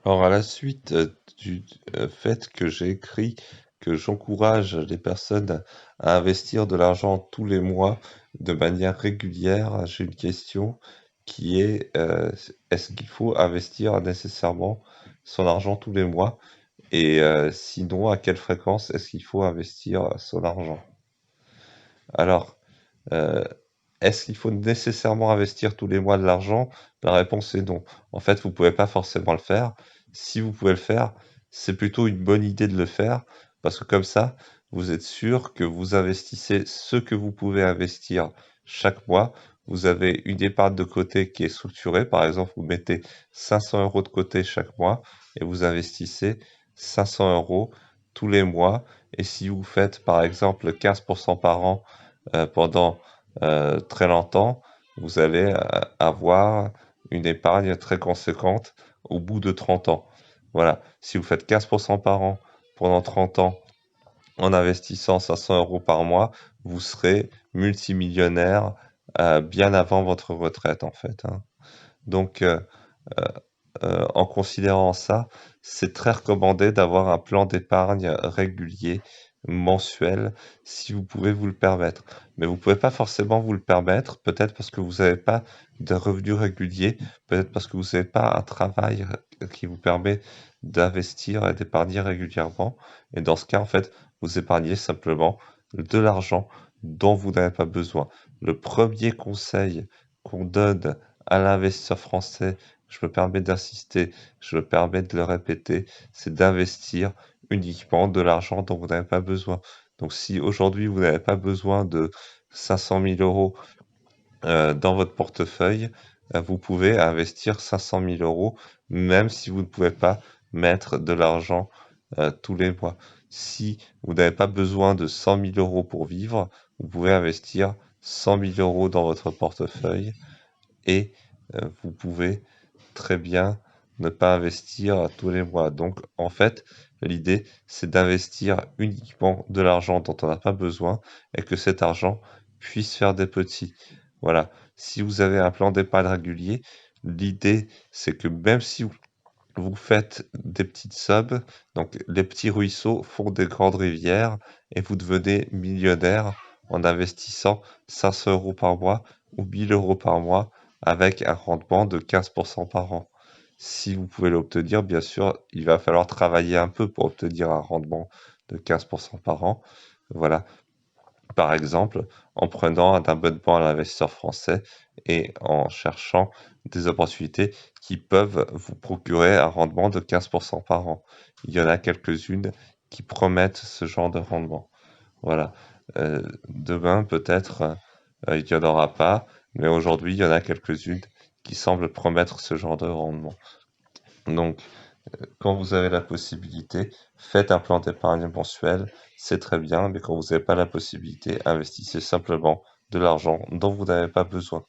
Alors, à la suite du fait que j'ai écrit que j'encourage les personnes à investir de l'argent tous les mois de manière régulière, j'ai une question qui est est-ce qu'il faut investir nécessairement son argent tous les mois? Et sinon, à quelle fréquence est-ce qu'il faut investir son argent? Alors, euh, est-ce qu'il faut nécessairement investir tous les mois de l'argent? La réponse est non. En fait, vous pouvez pas forcément le faire. Si vous pouvez le faire, c'est plutôt une bonne idée de le faire parce que comme ça, vous êtes sûr que vous investissez ce que vous pouvez investir chaque mois. Vous avez une épargne de côté qui est structurée. Par exemple, vous mettez 500 euros de côté chaque mois et vous investissez 500 euros tous les mois. Et si vous faites, par exemple, 15% par an pendant très longtemps, vous allez avoir une épargne très conséquente au bout de 30 ans. Voilà, si vous faites 15% par an pendant 30 ans en investissant 500 euros par mois, vous serez multimillionnaire bien avant votre retraite en fait, hein. Donc, euh, en considérant ça, c'est très recommandé d'avoir un plan d'épargne régulier, mensuel, si vous pouvez vous le permettre. Mais vous pouvez pas forcément vous le permettre, peut-être parce que vous n'avez pas de revenus réguliers, peut-être parce que vous n'avez pas un travail qui vous permet d'investir et d'épargner régulièrement. Et dans ce cas, en fait, vous épargnez simplement de l'argent dont vous n'avez pas besoin. Le premier conseil qu'on donne à l'investisseur français, je me permets d'insister, je me permets de le répéter, c'est d'investir uniquement de l'argent dont vous n'avez pas besoin. Donc si aujourd'hui vous n'avez pas besoin de 500 000 euros dans votre portefeuille, vous pouvez investir 500 000 euros, même si vous ne pouvez pas mettre de l'argent tous les mois. Si vous n'avez pas besoin de 100 000 euros pour vivre, vous pouvez investir 100 000 euros dans votre portefeuille et vous pouvez très bien ne pas investir tous les mois. Donc, en fait, l'idée, c'est d'investir uniquement de l'argent dont on n'a pas besoin et que cet argent puisse faire des petits. Voilà. Si vous avez un plan d'épargne régulier, l'idée, c'est que même si vous faites des petites sommes, donc les petits ruisseaux font des grandes rivières et vous devenez millionnaire en investissant 500 euros par mois ou 1000 euros par mois avec un rendement de 15% par an. Si vous pouvez l'obtenir, bien sûr, il va falloir travailler un peu pour obtenir un rendement de 15% par an. Voilà, par exemple, en prenant un abonnement à l'investisseur français et en cherchant des opportunités qui peuvent vous procurer un rendement de 15% par an. Il y en a quelques-unes qui promettent ce genre de rendement. Voilà. Demain, peut-être, il n'y en aura pas, mais aujourd'hui, il y en a quelques-unes qui semblent promettre ce genre de rendement. Donc, quand vous avez la possibilité, faites un plan d'épargne mensuel, c'est très bien, mais quand vous n'avez pas la possibilité, investissez simplement de l'argent dont vous n'avez pas besoin.